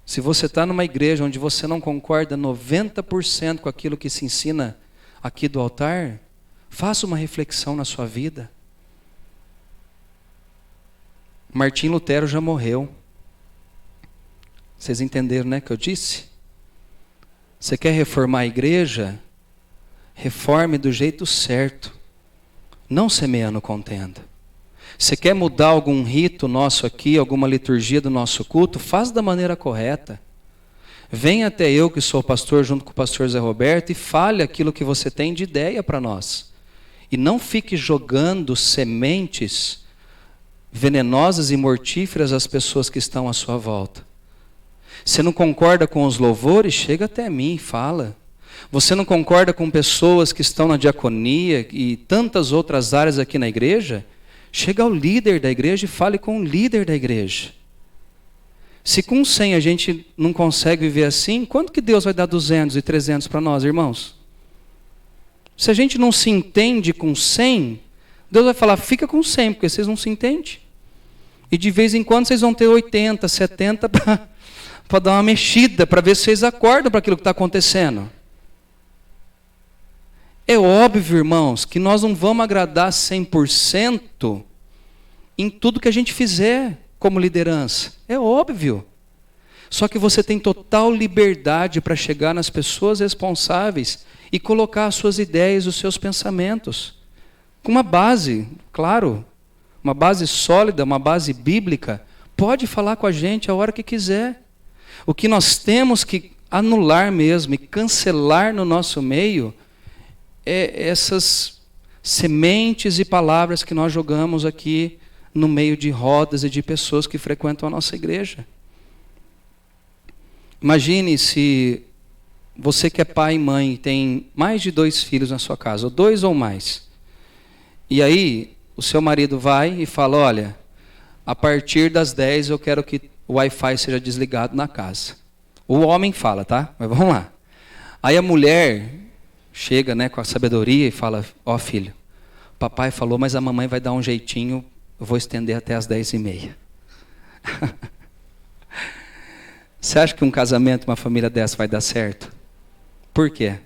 Se você está numa igreja onde você não concorda 90% com aquilo que se ensina aqui do altar, faça uma reflexão na sua vida. Martim Lutero já morreu. Vocês entenderam, né, que eu disse? Você quer reformar a igreja? Reforme do jeito certo, não semeando contenda. Você quer mudar algum rito nosso aqui, alguma liturgia do nosso culto? Faz da maneira correta. Venha até eu, que sou pastor, junto com o pastor Zé Roberto, e fale aquilo que você tem de ideia para nós. E não fique jogando sementes venenosas e mortíferas às pessoas que estão à sua volta. Você não concorda com os louvores? Chega até mim e fala. Você não concorda com pessoas que estão na diaconia e tantas outras áreas aqui na igreja? Chega ao líder da igreja e fale com o líder da igreja. Se com 100 a gente não consegue viver assim, quanto que Deus vai dar 200 e 300 para nós, irmãos? Se a gente não se entende com 100, Deus vai falar, fica com 100, porque vocês não se entendem. E de vez em quando vocês vão ter 80, 70 para dar uma mexida, para ver se vocês acordam para aquilo que está acontecendo. É óbvio, irmãos, que nós não vamos agradar 100% em tudo que a gente fizer como liderança. É óbvio. Só que você tem total liberdade para chegar nas pessoas responsáveis e colocar as suas ideias, os seus pensamentos. Com uma base, claro, uma base sólida, uma base bíblica. Pode falar com a gente a hora que quiser. O que nós temos que anular mesmo e cancelar no nosso meio é essas sementes e palavras que nós jogamos aqui no meio de rodas e de pessoas que frequentam a nossa igreja. Imagine se você que é pai e mãe e tem mais de 2 filhos na sua casa, ou 2 ou mais. E aí o seu marido vai e fala, olha, a partir das 10 eu quero que o Wi-Fi seja desligado na casa. O homem fala, tá? Mas vamos lá. Aí a mulher chega, né, com a sabedoria e fala, ó filho, papai falou, mas a mamãe vai dar um jeitinho, eu vou estender até as 10h30. Você acha que um casamento, uma família dessa vai dar certo? Por quê?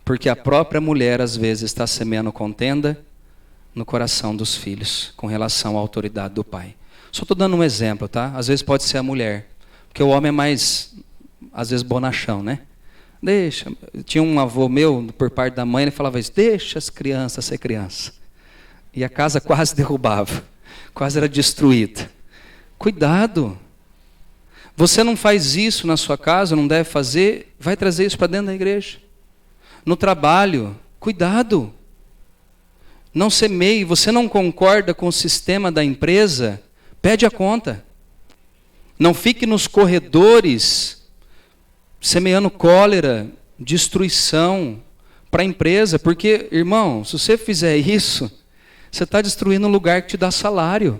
Porque a própria mulher, às vezes, está semeando contenda no coração dos filhos, com relação à autoridade do pai. Só estou dando um exemplo, tá? Às vezes pode ser a mulher, porque o homem é mais, às vezes, bonachão, né? Deixa. Tinha um avô meu, por parte da mãe, ele falava isso, deixa as crianças ser criança. E a casa quase derrubava, quase era destruída. Cuidado. Você não faz isso na sua casa, não deve fazer, vai trazer isso para dentro da igreja. No trabalho, cuidado. Não semeie, você não concorda com o sistema da empresa, pede a conta. Não fique nos corredores semeando cólera, destruição para a empresa, porque, irmão, se você fizer isso, você está destruindo um lugar que te dá salário.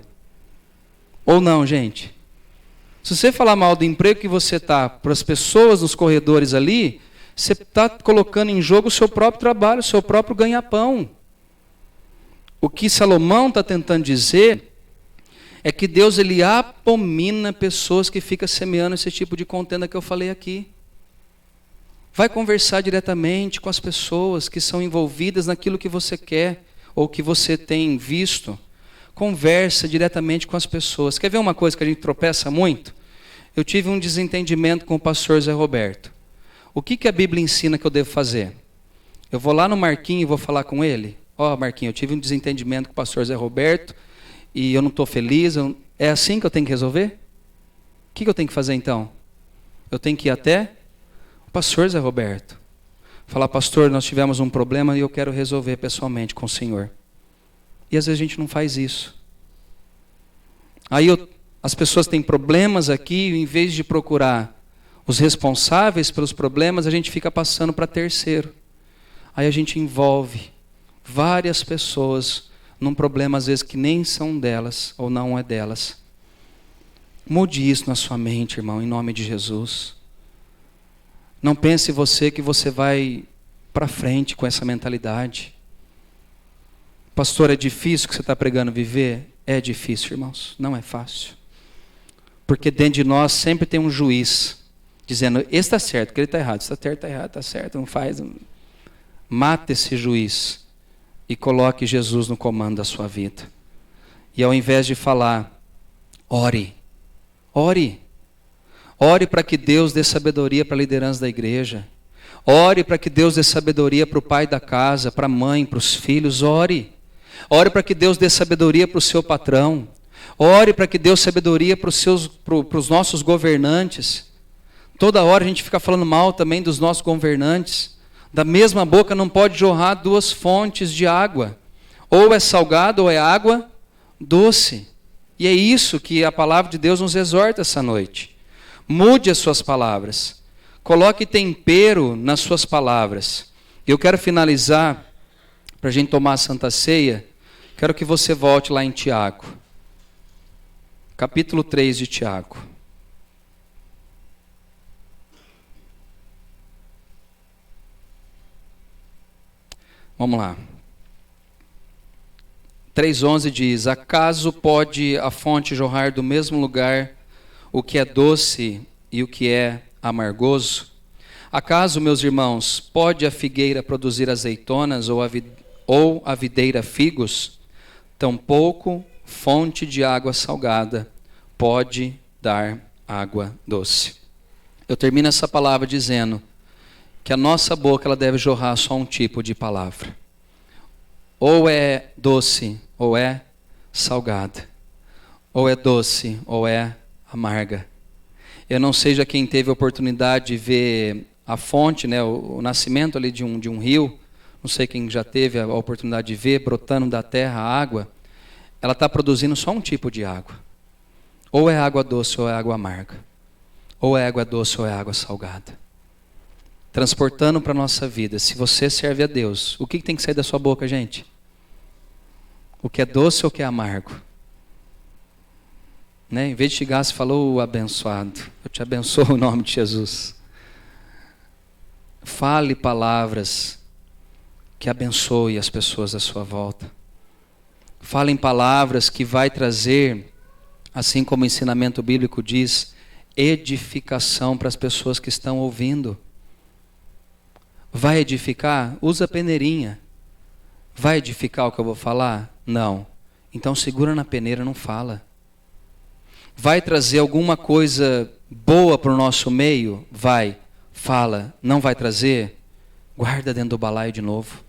Ou não, gente? Se você falar mal do emprego que você está para as pessoas nos corredores ali, você está colocando em jogo o seu próprio trabalho, o seu próprio ganha-pão. O que Salomão está tentando dizer é que Deus ele abomina pessoas que ficam semeando esse tipo de contenda que eu falei aqui. Vai conversar diretamente com as pessoas que são envolvidas naquilo que você quer ou que você tem visto. Conversa diretamente com as pessoas. Quer ver uma coisa que a gente tropeça muito? Eu tive um desentendimento com o pastor Zé Roberto. O que a Bíblia ensina que eu devo fazer? Eu vou lá no Marquinho e vou falar com ele. Ó, Marquinho, eu tive um desentendimento com o pastor Zé Roberto e eu não estou feliz. É assim que eu tenho que resolver? O que eu tenho que fazer então? Eu tenho que ir até o pastor Zé Roberto. Falar, pastor, nós tivemos um problema e eu quero resolver pessoalmente com o senhor. E às vezes a gente não faz isso. Aí as pessoas têm problemas aqui, e em vez de procurar os responsáveis pelos problemas, a gente fica passando para terceiro. Aí a gente envolve várias pessoas num problema, às vezes, que nem são delas, ou não é delas. Mude isso na sua mente, irmão, em nome de Jesus. Não pense você que você vai para frente com essa mentalidade. Pastor, é difícil o que você está pregando viver? É difícil, irmãos, não é fácil. Porque dentro de nós sempre tem um juiz, dizendo, esse está certo, que ele está errado, esse está errado, está certo, não faz. Mata esse juiz e coloque Jesus no comando da sua vida. E ao invés de falar, ore. Ore. Ore para que Deus dê sabedoria para a liderança da igreja. Ore para que Deus dê sabedoria para o pai da casa, para a mãe, para os filhos. Ore. Ore para que Deus dê sabedoria para o seu patrão. Ore para que Deus dê sabedoria para os nossos governantes. Toda hora a gente fica falando mal também dos nossos governantes. Da mesma boca não pode jorrar duas fontes de água. Ou é salgado ou é água doce. E é isso que a palavra de Deus nos exorta essa noite. Mude as suas palavras. Coloque tempero nas suas palavras. Eu quero finalizar, para a gente tomar a Santa Ceia, quero que você volte lá em Tiago. Capítulo 3 de Tiago. Vamos lá. 3,11 diz, acaso pode a fonte jorrar do mesmo lugar o que é doce e o que é amargoso? Acaso, meus irmãos, pode a figueira produzir azeitonas ou a videira figos? Tampouco fonte de água salgada pode dar água doce. Eu termino essa palavra dizendo que a nossa boca ela deve jorrar só um tipo de palavra. Ou é doce, ou é salgada. Ou é doce, ou é amarga. Eu não sei já quem teve a oportunidade de ver a fonte, né, o nascimento ali de um rio. Não sei quem já teve a oportunidade de ver, brotando da terra a água. Ela está produzindo só um tipo de água. Ou é água doce, ou é água amarga. Ou é água doce, ou é água salgada. Transportando para a nossa vida. Se você serve a Deus, o que tem que sair da sua boca, gente? O que é doce ou o que é amargo? Né? Em vez de chegar, você falou, abençoado. Eu te abençoo em nome de Jesus. Fale palavras que abençoe as pessoas à sua volta. Fale em palavras que vai trazer, assim como o ensinamento bíblico diz, edificação para as pessoas que estão ouvindo. Vai edificar? Usa a peneirinha. Vai edificar o que eu vou falar? Não. Então segura na peneira, não fala. Vai trazer alguma coisa boa para o nosso meio? Vai. Fala. Não vai trazer? Guarda dentro do balaio de novo.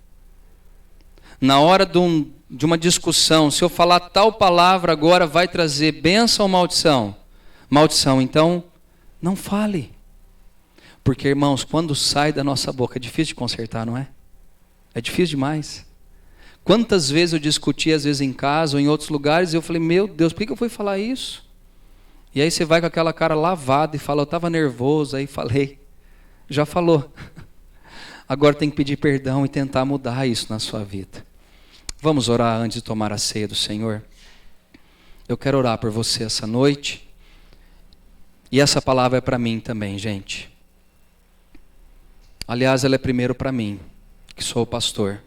Na hora de uma discussão, se eu falar tal palavra agora vai trazer bênção ou maldição? Maldição, então não fale. Porque, irmãos, quando sai da nossa boca, é difícil de consertar, não é? É difícil demais. Quantas vezes eu discuti, às vezes em casa ou em outros lugares, e eu falei, meu Deus, por que eu fui falar isso? E aí você vai com aquela cara lavada e fala, eu estava nervoso, aí falei. Já falou. Agora tem que pedir perdão e tentar mudar isso na sua vida. Vamos orar antes de tomar a ceia do Senhor? Eu quero orar por você essa noite. E essa palavra é para mim também, gente. Aliás, ela é primeiro para mim, que sou o pastor.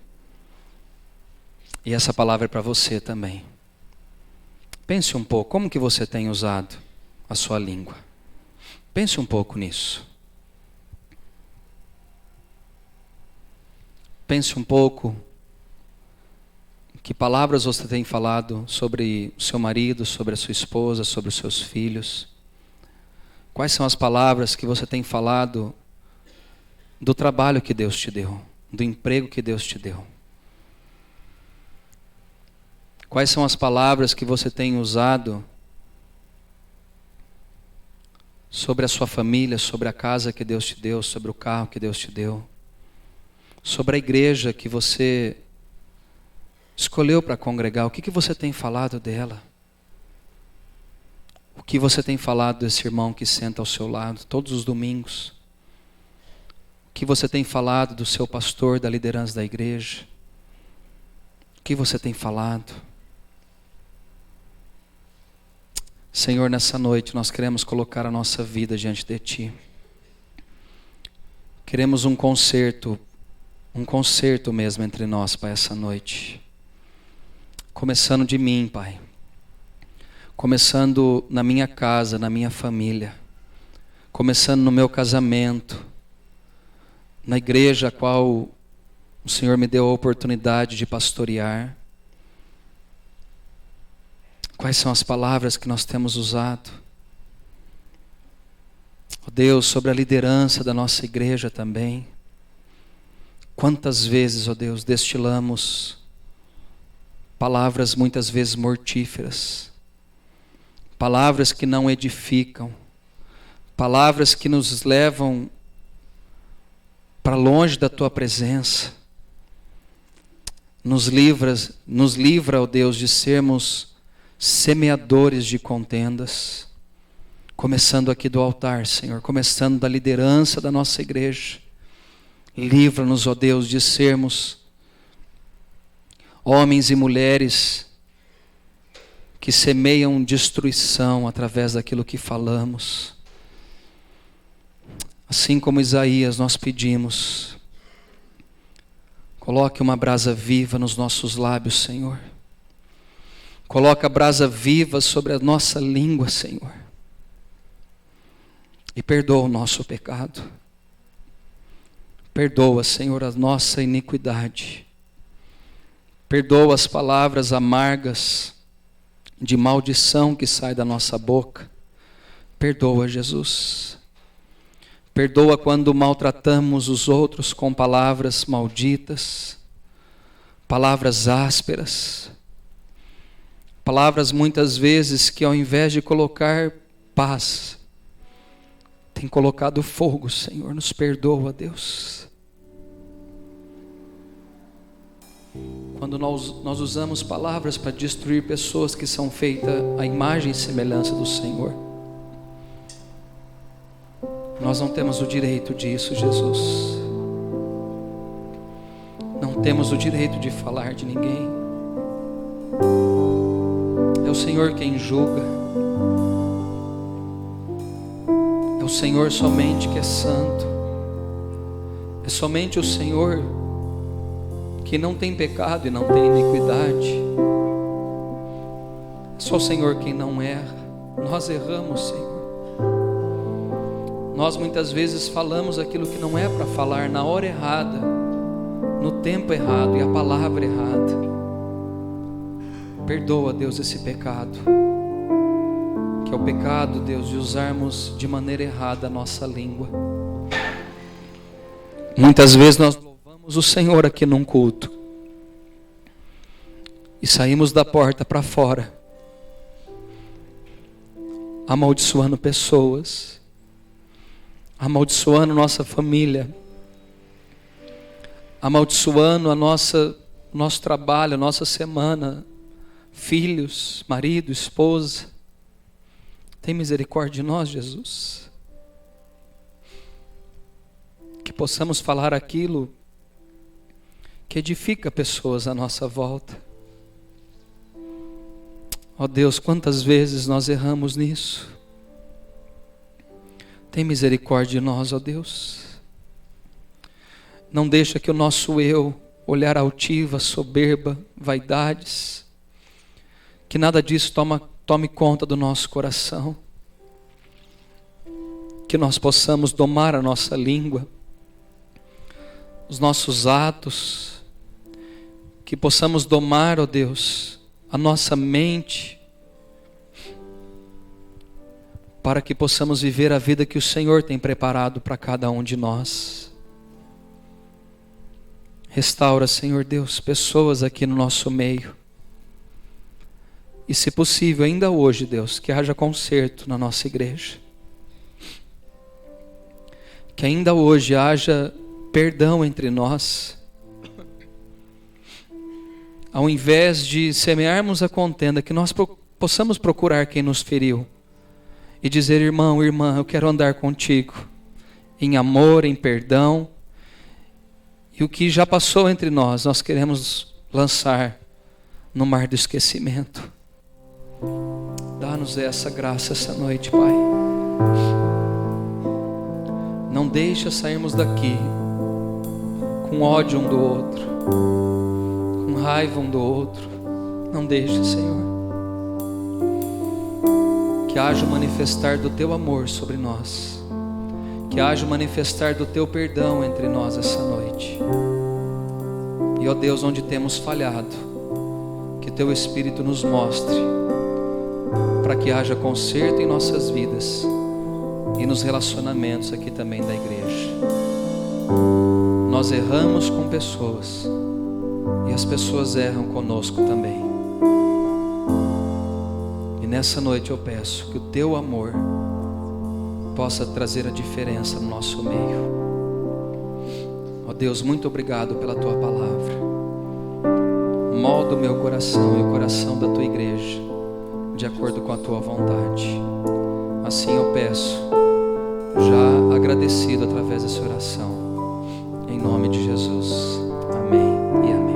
E essa palavra é para você também. Pense um pouco, como que você tem usado a sua língua? Pense um pouco nisso. Pense um pouco que palavras você tem falado sobre o seu marido, sobre a sua esposa, sobre os seus filhos. Quais são as palavras que você tem falado do trabalho que Deus te deu, do emprego que Deus te deu? Quais são as palavras que você tem usado sobre a sua família, sobre a casa que Deus te deu, sobre o carro que Deus te deu, sobre a igreja que você escolheu para congregar? O que você tem falado dela? O que você tem falado desse irmão que senta ao seu lado todos os domingos? O que você tem falado do seu pastor, da liderança da igreja? O que você tem falado? Senhor, nessa noite nós queremos colocar a nossa vida diante de Ti. Queremos um concerto mesmo entre nós, Pai, essa noite. Começando de mim, Pai. Começando na minha casa, na minha família. Começando no meu casamento. Na igreja a qual o Senhor me deu a oportunidade de pastorear. Quais são as palavras que nós temos usado? Ó Deus, sobre a liderança da nossa igreja também. Quantas vezes, ó Deus, destilamos palavras muitas vezes mortíferas, palavras que não edificam, palavras que nos levam para longe da Tua presença. Nos livra, ó Deus, de sermos semeadores de contendas, começando aqui do altar, Senhor, começando da liderança da nossa igreja. Livra-nos, ó Deus, de sermos homens e mulheres que semeiam destruição através daquilo que falamos. Assim como Isaías, nós pedimos, coloque uma brasa viva nos nossos lábios, Senhor. Coloca a brasa viva sobre a nossa língua, Senhor. E perdoa o nosso pecado. Perdoa, Senhor, a nossa iniquidade. Perdoa as palavras amargas de maldição que sai da nossa boca. Perdoa, Jesus. Perdoa quando maltratamos os outros com palavras malditas, palavras ásperas, palavras muitas vezes que ao invés de colocar paz, tem colocado fogo, Senhor. Nos perdoa, Deus. Quando nós usamos palavras para destruir pessoas que são feitas à imagem e semelhança do Senhor, nós não temos o direito disso, Jesus. Não temos o direito de falar de ninguém. É o Senhor quem julga. É o Senhor somente que é santo. É somente o Senhor que não tem pecado e não tem iniquidade. É só o Senhor quem não erra. Nós erramos, Senhor. Nós muitas vezes falamos aquilo que não é para falar na hora errada, no tempo errado e a palavra errada. Perdoa, Deus, esse pecado, que é o pecado, Deus, de usarmos de maneira errada a nossa língua. Muitas vezes nós louvamos o Senhor aqui num culto e saímos da porta para fora amaldiçoando pessoas, amaldiçoando nossa família, amaldiçoando nosso trabalho, a nossa semana, filhos, marido, esposa. Tem misericórdia de nós, Jesus. Que possamos falar aquilo que edifica pessoas à nossa volta. Ó Deus, quantas vezes nós erramos nisso. Tem misericórdia de nós, ó Deus. Não deixa que o nosso eu, olhar altiva, soberba, vaidades, que nada disso tome conta do nosso coração. Que nós possamos domar a nossa língua, os nossos atos, que possamos domar, ó Deus, a nossa mente, para que possamos viver a vida que o Senhor tem preparado para cada um de nós. Restaura, Senhor Deus, pessoas aqui no nosso meio. E se possível, ainda hoje, Deus, que haja conserto na nossa igreja. Que ainda hoje haja perdão entre nós. Ao invés de semearmos a contenda, que nós possamos procurar quem nos feriu e dizer: irmão, irmã, eu quero andar contigo em amor, em perdão. E o que já passou entre nós, nós queremos lançar no mar do esquecimento. Dá-nos essa graça essa noite, Pai. Não deixa sairmos daqui com ódio um do outro, com raiva um do outro. Não deixa, Senhor. Que haja o manifestar do Teu amor sobre nós. Que haja o manifestar do Teu perdão entre nós essa noite. E ó Deus, onde temos falhado, que Teu Espírito nos mostre, para que haja conserto em nossas vidas e nos relacionamentos aqui também da igreja. Nós erramos com pessoas e as pessoas erram conosco também. E nessa noite eu peço que o Teu amor possa trazer a diferença no nosso meio. Ó Deus, muito obrigado pela Tua palavra. Molda o meu coração e o coração da Tua igreja de acordo com a Tua vontade. Assim eu peço, já agradecido através dessa oração, em nome de Jesus. Amém e amém.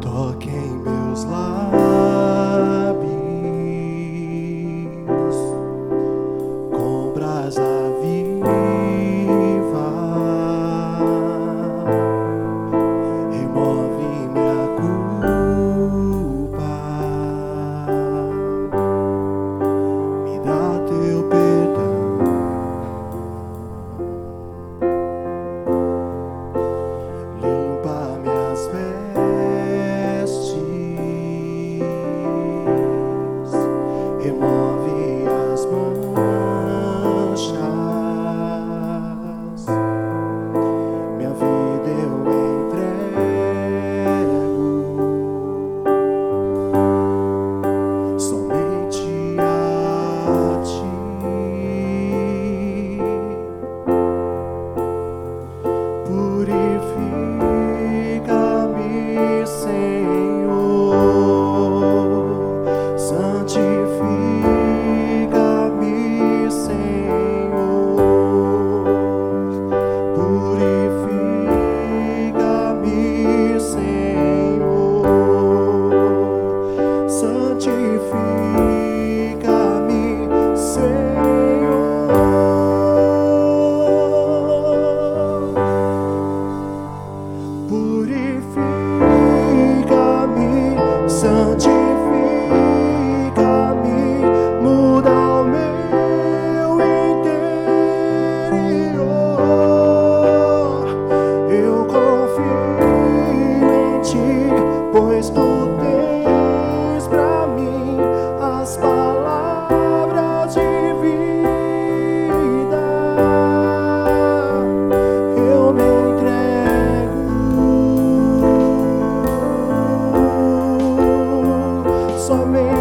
Toque em meus lábios com brasa viva, remove minha culpa, me dá teu perdão.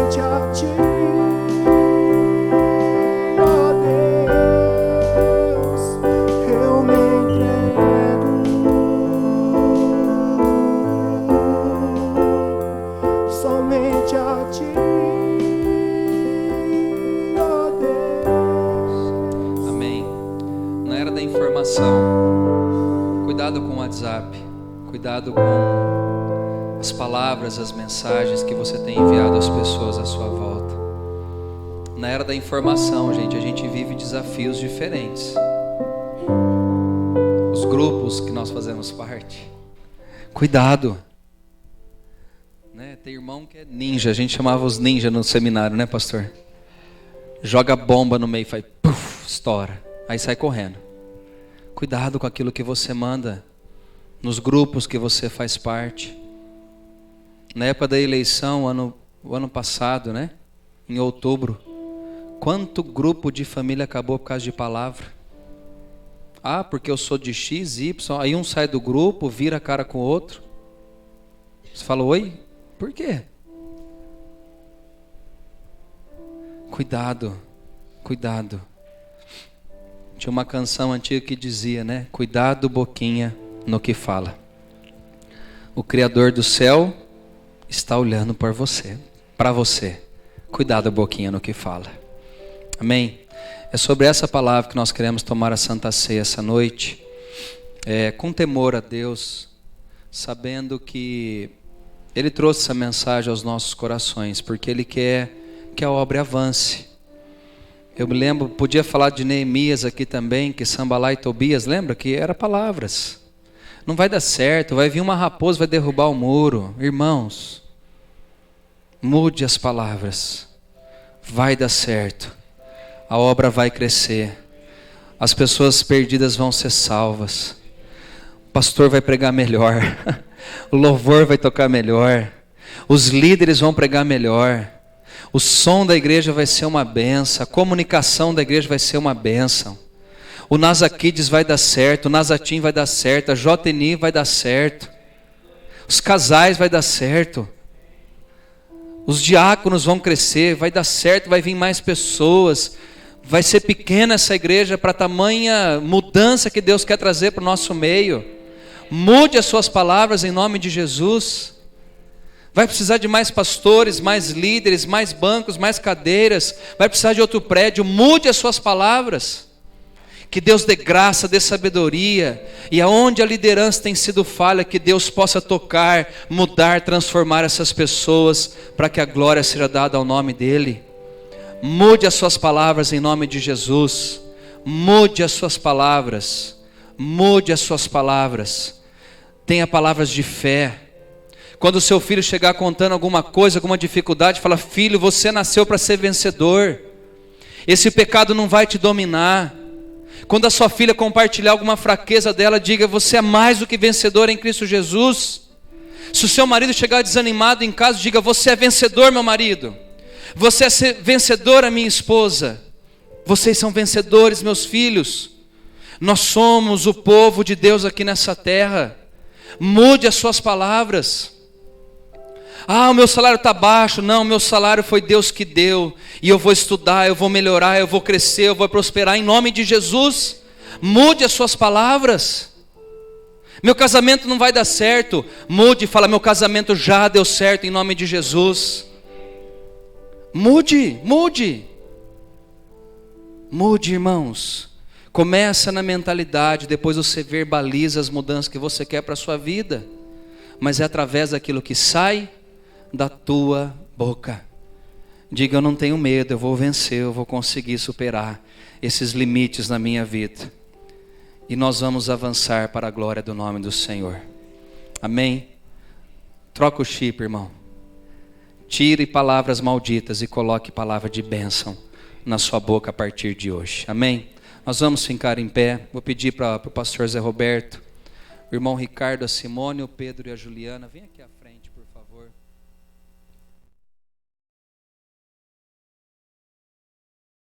somente a ti, ó Deus, eu me entrego. Somente a ti, ó Deus. Amém. Na era da informação, cuidado com o WhatsApp, cuidado com as palavras, as mensagens que você tem enviado às pessoas à sua volta. Na era da informação, gente, a gente vive desafios diferentes. Os grupos que nós fazemos parte, cuidado. Né? Tem irmão que é ninja, a gente chamava os ninjas no seminário, né, pastor? Joga bomba no meio e faz puf, estoura, aí sai correndo. Cuidado com aquilo que você manda nos grupos que você faz parte. Na época da eleição, o ano passado, né? Em outubro, quanto grupo de família acabou por causa de palavra? Ah, porque eu sou de X, Y, aí um sai do grupo, vira a cara com o outro. Você fala, oi? Por quê? Cuidado, cuidado. Tinha uma canção antiga que dizia, né? Cuidado, boquinha, no que fala. O Criador do céu está olhando por você, para você. Cuidado, boquinha, no que fala. Amém? É sobre essa palavra que nós queremos tomar a Santa Ceia essa noite. Com temor a Deus, sabendo que Ele trouxe essa mensagem aos nossos corações, porque Ele quer que a obra avance. Eu me lembro, podia falar de Neemias aqui também, que Sambalá e Tobias, lembra? Que eram palavras. Não vai dar certo, vai vir uma raposa, vai derrubar o muro. Irmãos, mude as palavras. Vai dar certo. A obra vai crescer. As pessoas perdidas vão ser salvas. O pastor vai pregar melhor. O louvor vai tocar melhor. Os líderes vão pregar melhor. O som da igreja vai ser uma bênção. A comunicação da igreja vai ser uma bênção. O NASA Kids vai dar certo. O NASA Team vai dar certo. A JNI vai dar certo. Os casais vai dar certo. Os diáconos vão crescer. Vai dar certo. Vai vir mais pessoas. Vai ser pequena essa igreja para tamanha mudança que Deus quer trazer para o nosso meio. Mude as suas palavras em nome de Jesus. Vai precisar de mais pastores, mais líderes, mais bancos, mais cadeiras. Vai precisar de outro prédio. Mude as suas palavras. Que Deus dê graça, dê sabedoria. E aonde a liderança tem sido falha, que Deus possa tocar, mudar, transformar essas pessoas, para que a glória seja dada ao nome dEle. Mude as suas palavras em nome de Jesus. Mude as suas palavras. Mude as suas palavras. Tenha palavras de fé. Quando o seu filho chegar contando alguma coisa, alguma dificuldade, fala: filho, você nasceu para ser vencedor. Esse pecado não vai te dominar. Quando a sua filha compartilhar alguma fraqueza dela, diga: você é mais do que vencedor em Cristo Jesus. Se o seu marido chegar desanimado em casa, diga: você é vencedor, meu marido. Você é vencedora, minha esposa. Vocês são vencedores, meus filhos. Nós somos o povo de Deus aqui nessa terra. Mude as suas palavras. Ah, o meu salário está baixo. Não, o meu salário foi Deus que deu. E eu vou estudar, eu vou melhorar, eu vou crescer, eu vou prosperar em nome de Jesus. Mude as suas palavras. Meu casamento não vai dar certo. Mude e fala: meu casamento já deu certo em nome de Jesus. Mude, mude. Mude, irmãos. Começa na mentalidade, depois você verbaliza as mudanças que você quer para a sua vida. Mas é através daquilo que sai da tua boca. Diga: eu não tenho medo, eu vou vencer, eu vou conseguir superar esses limites na minha vida. E nós vamos avançar para a glória do nome do Senhor. Amém? Troca o chip, irmão. Tire palavras malditas e coloque palavra de bênção na sua boca a partir de hoje. Amém? Nós vamos ficar em pé. Vou pedir para o pastor Zé Roberto, o irmão Ricardo, a Simone, o Pedro e a Juliana. Vem aqui à frente.